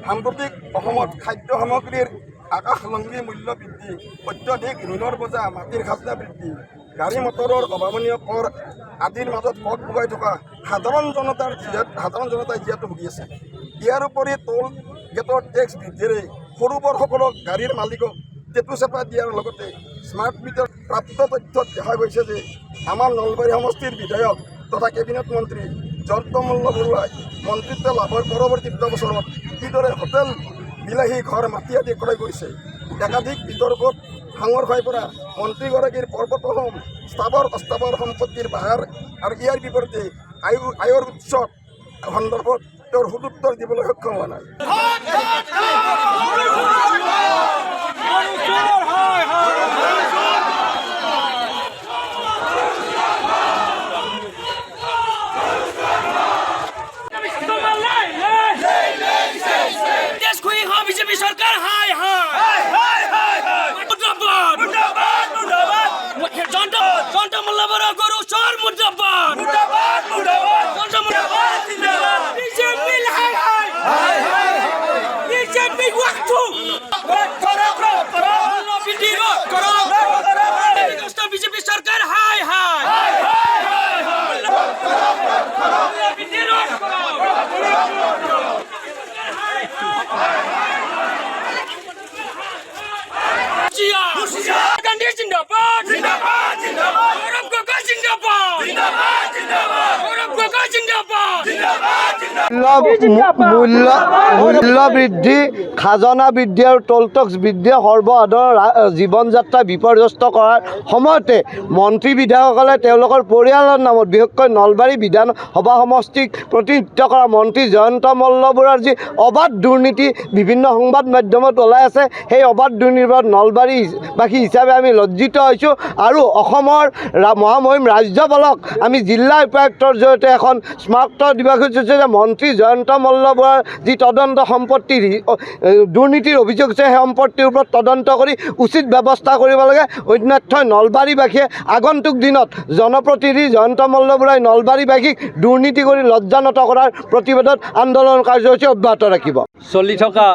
সাম্প্ৰতিক অসমত খাদ্য সামগ্ৰীৰ আকাশলংঘী মূল্য বৃদ্ধি, অত্যধিক ঋণৰ বোজা, মাটিৰ খাজনা বৃদ্ধি, গাড়ী মটৰৰ অভাৱনীয় কৰ আদিৰ মাজত পথ ভুগাই থকা সাধাৰণ জনতাই যিহেতু ভুগি আছে। ইয়াৰ উপৰি টোল গেটৰ টেক্স বৃদ্ধিৰে সৰু বৰসকলক গাড়ীৰ মালিকক টেটুচেপা দিয়াৰ লগতে স্মাৰ্ট মিটাৰ প্ৰাপ্ত তথ্যত দেখা গৈছে যে আমাৰ নলবাৰী সমষ্টিৰ বিধায়ক তথা কেবিনেট মন্ত্ৰী জয়ন্ত মল্ল বৰুৱাই মন্ত্ৰিত্ব লাভৰ পৰৱৰ্তী বছৰত কিদৰে হোটেল বিলাহী ঘৰ মাটি আদি ক্ৰয় কৰিছে। একাধিক বিতৰ্কত সাঙুৰ হৈ পৰা মন্ত্ৰীগৰাকীৰ পৰ্বতসম স্থাৱৰ অস্থাৱৰ সম্পত্তিৰ পাহাৰ আৰু ইয়াৰ বিপৰীতে আয়ৰ উৎসৱ সন্দৰ্ভত তেওঁৰ সদুত্তৰ দিবলৈ সক্ষম হোৱা নাই। বিজেপি সরকার হাই হাই মুর্দাবাদ মুর্দাবাদ মুর্দাবাদ জয়ন্ত মল্ল বড় গরু চোর মুর্দাবাদ মুর্দাবাদ মুর্দাবাদ জয়ন্ত মুর্দাবাদ জিন্দাবাদ বিজেপি হাই হাই হাই হাই বিজেপি ওয়াক্তু করো করো করো বিডি করো বিজেপি সরকার হাই হাই হাই হাই হাই করো বিডি করো গান্ধী জিন্দাবাদ জিন্দাবাদ জিন্দাবাদ গৌরব গগৈ জিন্দাবাদ জিন্দাবাদ জিন্দাবাদ গৌরব গগৈ জিন্দাবাদ জিন্দাবাদ মূল্য বৃদ্ধি, খাজনা বৃদ্ধি আৰু টোল টেক্স বৃদ্ধিয়ে সৰ্বসাধাৰণৰ জীৱন যাত্ৰা বিপৰ্যস্ত কৰাৰ সময়তে মন্ত্ৰী বিধায়কসকলে তেওঁলোকৰ পৰিয়ালৰ নামত বিশেষকৈ নলবাৰী বিধানসভা সমষ্টিক প্ৰতিনিধিত্ব কৰা মন্ত্ৰী জয়ন্ত মল্ল বৰুৱাৰ যি অবাধ দুৰ্নীতি বিভিন্ন সংবাদ মাধ্যমত ওলাই আছে, সেই অবাধ দুৰ্নীতিৰ নলবাৰীবাসী হিচাপে আমি লজ্জিত হৈছোঁ। আৰু অসমৰ মহামহিম ৰাজ্যপালক আমি জিলা উপায়ুক্তৰ জৰিয়তে এখন স্মাৰক দিব খুজিছোঁ যে মন্ত্ৰী জয়ন্ত মল্ল বৰুৱাৰ যি তদন্ত সম্পত্তিৰ দুৰ্নীতিৰ অভিযোগ আছে, সেই সম্পত্তিৰ ওপৰত তদন্ত কৰি উচিত ব্যৱস্থা কৰিব লাগে। অন্যথা নলবাৰীবাসীয়ে আগন্তুক দিনত জনপ্ৰতিনিধি জয়ন্ত মল্ল বৰুৱাই নলবাৰীবাসীক দুৰ্নীতি কৰি লজ্জানত কৰাৰ প্ৰতিবাদত আন্দোলন কাৰ্যসূচী অব্যাহত ৰাখিব। চলি থকা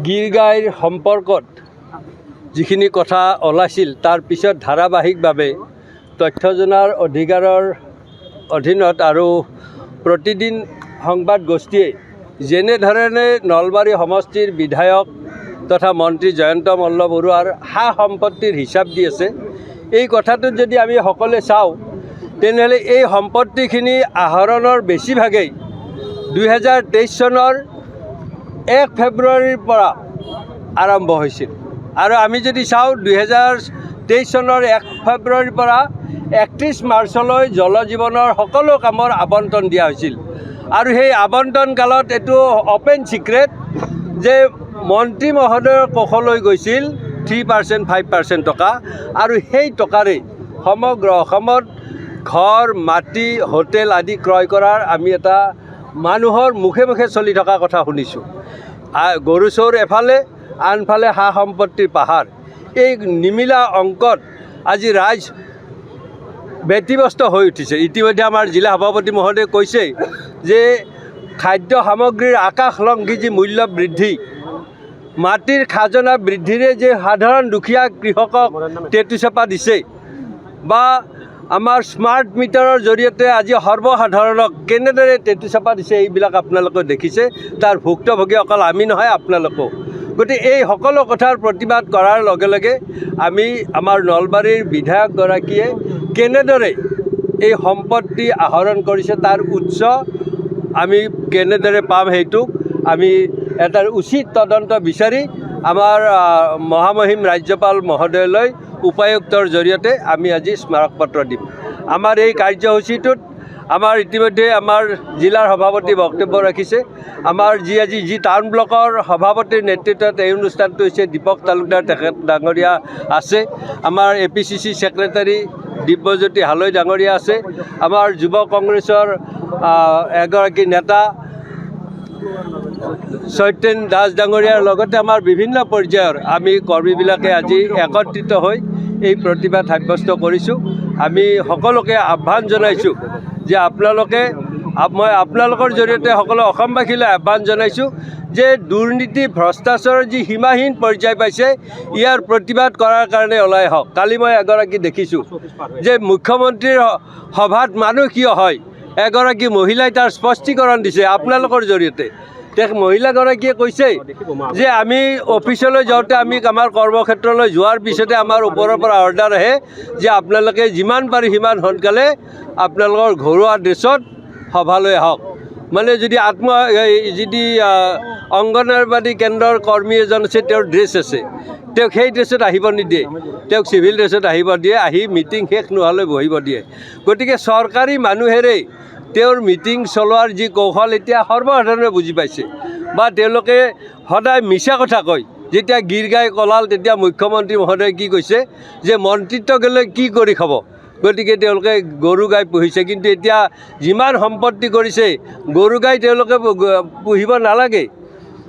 গীৰ গাইৰ সম্পৰ্কত যিখিনি কথা ওলাইছিল তাৰ পিছত ধাৰাবাহিকভাৱে তথ্য জনাৰ অধিকাৰৰ অধীনত আৰু প্ৰতিদিন সংবাদ গোষ্ঠীয়ে যেনেধৰণে নলবাৰী সমষ্টিৰ বিধায়ক তথা মন্ত্ৰী জয়ন্ত মল্ল বৰুৱাৰ সা সম্পত্তিৰ হিচাপ দি আছে, এই কথাটোত যদি আমি সকলোৱে চাওঁ তেনেহ'লে এই সম্পত্তিখিনি আহৰণৰ বেছিভাগেই 2023 চনৰ 1 ফেব্ৰুৱাৰীৰ পৰা আৰম্ভ হৈছিল। আৰু আমি যদি চাওঁ 2023 চনৰ 1 ফেব্ৰুৱাৰীৰ পৰা 31 মাৰ্চলৈ জল জীৱনৰ সকলো কামৰ আবণ্টন দিয়া হৈছিল। আৰু সেই আবণ্টন কালত এইটো অপেন ছিক্ৰেট যে মন্ত্ৰী মহোদয়ৰ কোষলৈ গৈছিল 3% 5% টকা, আৰু সেই টকাৰে সমগ্ৰ অসমত ঘৰ মাটি হোটেল আদি ক্ৰয় কৰাৰ আমি এটা মানুহৰ মুখে মুখে চলি থকা কথা শুনিছোঁ। গৰু চোৰ এফালে, আনফালে সা সম্পত্তিৰ পাহাৰ। এই নিমিলা অংকত আজি ৰাইজ ব্যতিব্যস্ত হৈ উঠিছে। ইতিমধ্যে আমাৰ জিলা সভাপতি মহোদয়ে কৈছে যে খাদ্য সামগ্ৰীৰ আকাশলংঘী যি মূল্য বৃদ্ধি, মাটিৰ খাজনা বৃদ্ধিৰে যে সাধাৰণ দুখীয়া কৃষকক টেটুচেপা দিছে, বা আমাৰ স্মাৰ্ট মিটাৰৰ জৰিয়তে আজি সৰ্বসাধাৰণক কেনেদৰে টেটুচেপা দিছে, এইবিলাক আপোনালোকে দেখিছে। তাৰ ভুক্তভোগী অকল আমি নহয়, আপোনালোকেও। গতিকে এই সকলো কথাৰ প্ৰতিবাদ কৰাৰ লগে লগে আমি আমাৰ নলবাৰীৰ বিধায়কগৰাকীয়ে কেনেদৰে এই সম্পত্তি আহৰণ কৰিছে তাৰ উৎস আমি কেনেদৰে পাম, সেইটোক আমি এটা উচিত তদন্ত বিচাৰি আমাৰ মহামহিম ৰাজ্যপাল মহোদয়লৈ উপায়ুক্তৰ জৰিয়তে আমি আজি স্মাৰকপত্ৰ দিম। আমাৰ এই কাৰ্যসূচীটোত আমাৰ ইতিমধ্যে আমাৰ জিলাৰ সভাপতি বক্তব্য ৰাখিছে। আমাৰ আজি টাউন ব্লকৰ সভাপতিৰ নেতৃত্বত এই অনুষ্ঠানটো হৈছে দীপক তালুকদাৰ তেখেত ডাঙৰীয়া আছে, আমাৰ APCC ছেক্ৰেটাৰী দিব্যজ্যোতি হালৈ ডাঙৰীয়া আছে, আমাৰ যুৱ কংগ্ৰেছৰ এগৰাকী নেতা সত্যেন দাস ডাঙৰীয়াৰ লগতে আমাৰ বিভিন্ন পৰ্যায়ৰ আমি কৰ্মীবিলাকে আজি একত্ৰিত হৈ এই প্ৰতিবাদ সাব্যস্ত কৰিছোঁ। আমি সকলোকে আহ্বান জনাইছোঁ যে আপোনালোকে মই আপোনালোকৰ জৰিয়তে সকলো অসমবাসীলৈ আহ্বান জনাইছোঁ যে দুৰ্নীতি ভ্ৰষ্টাচাৰৰ যি সীমাহীন পৰ্যায় পাইছে ইয়াৰ প্ৰতিবাদ কৰাৰ কাৰণে ওলাই আহক। কালি মই এগৰাকী দেখিছোঁ যে মুখ্যমন্ত্ৰীৰ সভাত মানুহ কিয় হয়, এগৰাকী মহিলাই তাৰ স্পষ্টীকৰণ দিছে আপোনালোকৰ জৰিয়তে। মহিলাগৰাকীয়ে কৈছে যে আমি অফিচলৈ যাওঁতে আমি আমাৰ কৰ্মক্ষেত্ৰলৈ যোৱাৰ পিছতে আমাৰ ওপৰৰ পৰা অৰ্ডাৰ আহে যে আপোনালোকে যিমান পাৰি সিমান সোনকালে আপোনালোকৰ ঘৰুৱা ড্ৰেছত সভালৈ আহক। মানে যদি যদি অংগনবাদী কেন্দ্ৰৰ কৰ্মী এজন আছে, তেওঁৰ ড্ৰেছ আছে, তেওঁক সেই ড্ৰেছত আহিব নিদিয়ে, তেওঁক চিভিল ড্ৰেছত আহিব দিয়ে, আহি মিটিং শেষ নোহোৱালৈ বহিব দিয়ে। গতিকে চৰকাৰী মানুহেৰে তেওঁৰ মিটিং চলোৱাৰ যি কৌশল এতিয়া সৰ্বসাধাৰণে বুজি পাইছে, বা তেওঁলোকে সদায় মিছা কথা কয়। যেতিয়া গীৰ গাই কলাল তেতিয়া মুখ্যমন্ত্ৰী মহোদয়ে কি কৈছে যে মন্ত্ৰিত্ব গ'লে কি কৰি খাব, গতিকে তেওঁলোকে গৰু গাই পুহিছে। কিন্তু এতিয়া যিমান সম্পত্তি কৰিছে গৰু গাই তেওঁলোকে পুহিব নালাগে,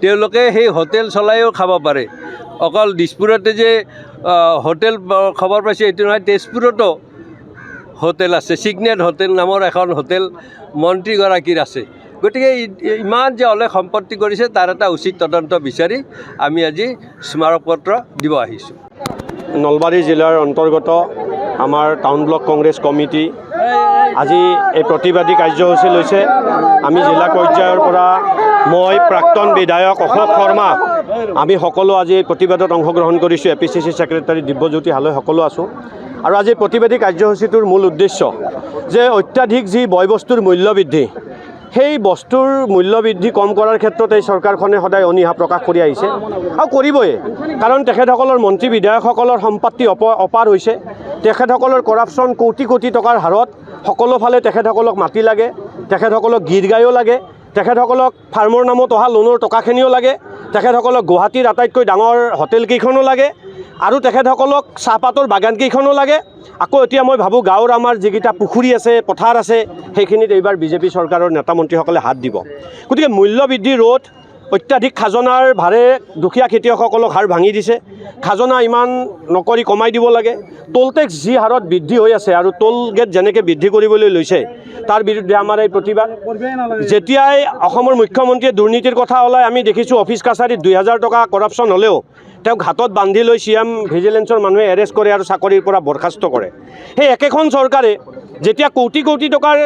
তেওঁলোকে সেই হোটেল চলাইও খাব পাৰে। অকল দিছপুৰতে যে হোটেল খবৰ পাইছে এইটো নহয়, তেজপুৰতো হোটেল আছে, ছিগনেট হোটেল নামৰ এখন হোটেল মন্ত্ৰীগৰাকীৰ আছে। গতিকে ইমান যে অলেখ সম্পত্তি কৰিছে তাৰ এটা উচিত তদন্ত বিচাৰি আমি আজি স্মাৰক পত্ৰ দিব আহিছোঁ। নলবাৰী জিলাৰ অন্তৰ্গত আমাৰ টাউন ব্লক কংগ্ৰেছ কমিটি আজি এই প্ৰতিবাদী কাৰ্যসূচী লৈছে। আমি জিলা পৰ্যায়ৰ পৰা মই প্ৰাক্তন বিধায়ক অশোক শৰ্মা আমি সকলো আজি এই প্ৰতিবাদত অংশগ্ৰহণ কৰিছোঁ। APCC ছেক্ৰেটাৰী দিব্যজ্যোতি হালৈ সকলো আছোঁ। আৰু আজি প্ৰতিবাদী কাৰ্যসূচীটোৰ মূল উদ্দেশ্য যে অত্যাধিক যি বয় বস্তুৰ মূল্য বৃদ্ধি, সেই বস্তুৰ মূল্য বৃদ্ধি কম কৰাৰ ক্ষেত্ৰত এই চৰকাৰখনে সদায় অনীহা প্ৰকাশ কৰি আহিছে আৰু কৰিবই। কাৰণ তেখেতসকলৰ মন্ত্ৰী বিধায়কসকলৰ সম্পত্তি অপাৰ হৈছে, তেখেতসকলৰ কৰাপশ্যন কোটি কোটি টকাৰ হাৰত। সকলোফালে তেখেতসকলক মাটি লাগে, তেখেতসকলক গীৰ গায়ো লাগে, তেখেতসকলক ফাৰ্মৰ নামত অহা লোনৰ টকাখিনিও লাগে, তেখেতসকলক গুৱাহাটীৰ আটাইতকৈ ডাঙৰ হোটেলকেইখনো লাগে, আৰু তেখেতসকলক চাহপাতৰ বাগানকেইখনো লাগে। আকৌ এতিয়া মই ভাবোঁ গাঁৱৰ আমাৰ যিকেইটা পুখুৰী আছে, পথাৰ আছে, সেইখিনিত এইবাৰ বিজেপি চৰকাৰৰ নেতা মন্ত্ৰীসকলে হাত দিব। গতিকে মূল্য বৃদ্ধি ৰোধ, অত্যাধিক খাজনাৰ ভাৰে দুখীয়া খেতিয়কসকলক হাৰ ভাঙি দিছে। খাজনা ইমান নকৰি কমাই দিব লাগে। টোল টেক্স যি হাৰত বৃদ্ধি হৈ আছে আৰু টোল গেট যেনেকৈ বৃদ্ধি কৰিবলৈ লৈছে তাৰ বিৰুদ্ধে আমাৰ এই প্ৰতিবাদ। যেতিয়াই অসমৰ মুখ্যমন্ত্ৰীয়ে দুৰ্নীতিৰ কথা ওলায়, আমি দেখিছোঁ অফিচ কাছাৰীত 2000 টকা কৰাপশ্যন হ'লেও তেওঁক হাতত বান্ধি লৈ CM ভিজিলেন্সৰ মানুহে এৰেষ্ট কৰে আৰু চাকৰিৰ পৰা বৰখাস্ত কৰে। সেই একেখন চৰকাৰে যেতিয়া কোটি কোটি টকাৰ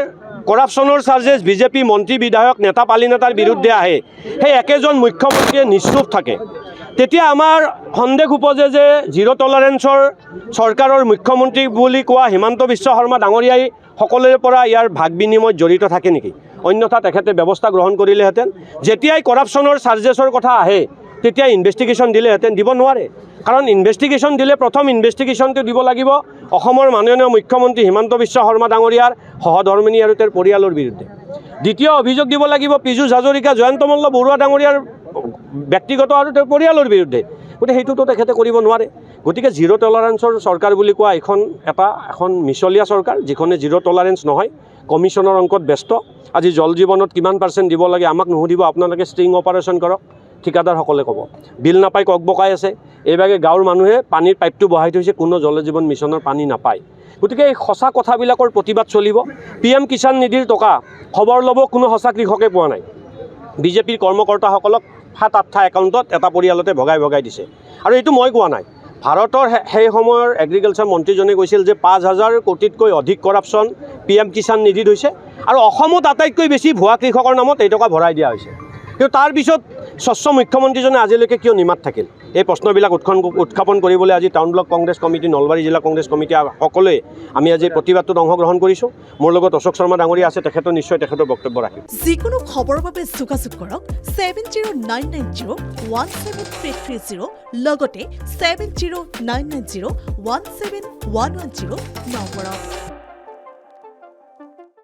কৰাপশ্যনৰ চাৰ্জেছ বিজেপি মন্ত্ৰী বিধায়ক নেতা পালি নেতাৰ বিৰুদ্ধে আহে, সেই একেজন মুখ্যমন্ত্ৰীয়ে নিশ্চুপ থাকে। তেতিয়া আমাৰ সন্দেহ উপজে যে জিৰ' টলাৰেঞ্চৰ চৰকাৰৰ মুখ্যমন্ত্ৰী বুলি কোৱা হিমন্ত বিশ্ব শৰ্মা ডাঙৰীয়াই সকলোৰে পৰা ইয়াৰ ভাগ বিনিময়ত জড়িত থাকে নেকি? অন্যথা তেখেতে ব্যৱস্থা গ্ৰহণ কৰিলেহেঁতেন। যেতিয়াই কৰাপশ্যনৰ চাৰ্জেছৰ কথা আহে তেতিয়া ইনভেষ্টিগেশ্যন দিলেহেঁতেন, দিব নোৱাৰে। কাৰণ ইনভেষ্টিগেশ্যন দিলে প্ৰথম ইনভেষ্টিগেশ্যনটো দিব লাগিব অসমৰ মাননীয় মুখ্যমন্ত্ৰী হিমন্ত বিশ্ব শৰ্মা ডাঙৰীয়াৰ সহধৰ্মিনী আৰু তেওঁৰ পৰিয়ালৰ বিৰুদ্ধে। দ্বিতীয় অভিযোগ দিব লাগিব পীযুষ হাজৰিকা, জয়ন্ত মল্ল বৰুৱা ডাঙৰীয়াৰ ব্যক্তিগত আৰু তেওঁৰ পৰিয়ালৰ বিৰুদ্ধে। গতিকে সেইটোতো তেখেতে কৰিব নোৱাৰে। গতিকে জিৰ' টলাৰেঞ্চৰ চৰকাৰ বুলি কোৱা এখন মিছলীয়া চৰকাৰ, যিখনে জিৰ' টলাৰেঞ্চ নহয়, কমিশ্যনৰ অংকত ব্যস্ত। আজি জল জীৱনত কিমান % দিব লাগে আমাক নুসুধিব, আপোনালোকে ষ্ট্ৰিং অপাৰেশ্যন কৰক, ঠিকাদাৰসকলে ক'ব। বিল নাপাই ককবকাই আছে। এইভাগে গাঁৱৰ মানুহে পানীৰ পাইপটো বহাই থৈছে, কোনো জল জীৱন মিছনৰ পানী নাপায়। গতিকে এই সঁচা কথাবিলাকৰ প্ৰতিবাদ চলিব। PM কিষাণ নিধিৰ টকা খবৰ ল'ব কোনো সঁচা কৃষকে পোৱা নাই। বিজেপিৰ কৰ্মকৰ্তাসকলক 7-8টা একাউণ্টত এটা পৰিয়ালতে ভগাই ভগাই দিছে। আৰু এইটো মই কোৱা নাই, ভাৰতৰ সেই সময়ৰ এগ্ৰিকালচাৰ মন্ত্ৰীজনে কৈছিল যে 5000 কোটিতকৈ অধিক কৰাপশ্যন PM কিষাণ নিধিত হৈছে, আৰু অসমত আটাইতকৈ বেছি ভুৱা কৃষকৰ নামত এই টকা ভৰাই দিয়া হৈছে। কিন্তু তাৰপিছত স্বচ্ছ মুখ্যমন্ত্ৰীজনে আজিলৈকে কিয় নিমাত থাকিল? এই প্ৰশ্নবিলাক উত্থাপন কৰিবলৈ আজি town block Congress committee, Nalbari জিলা কংগ্ৰেছ কমিটি সকলোৱে আমি আজি প্ৰতিবাদটোত অংশগ্ৰহণ কৰিছোঁ। মোৰ লগত অশোক শৰ্মা ডাঙৰীয়া আছে, তেখেতৰ নিশ্চয় তেখেতৰ বক্তব্য ৰাখিম। যিকোনো খবৰৰ বাবে যোগাযোগ কৰক 7099017330 লগতে 7099017110 নম্বৰত।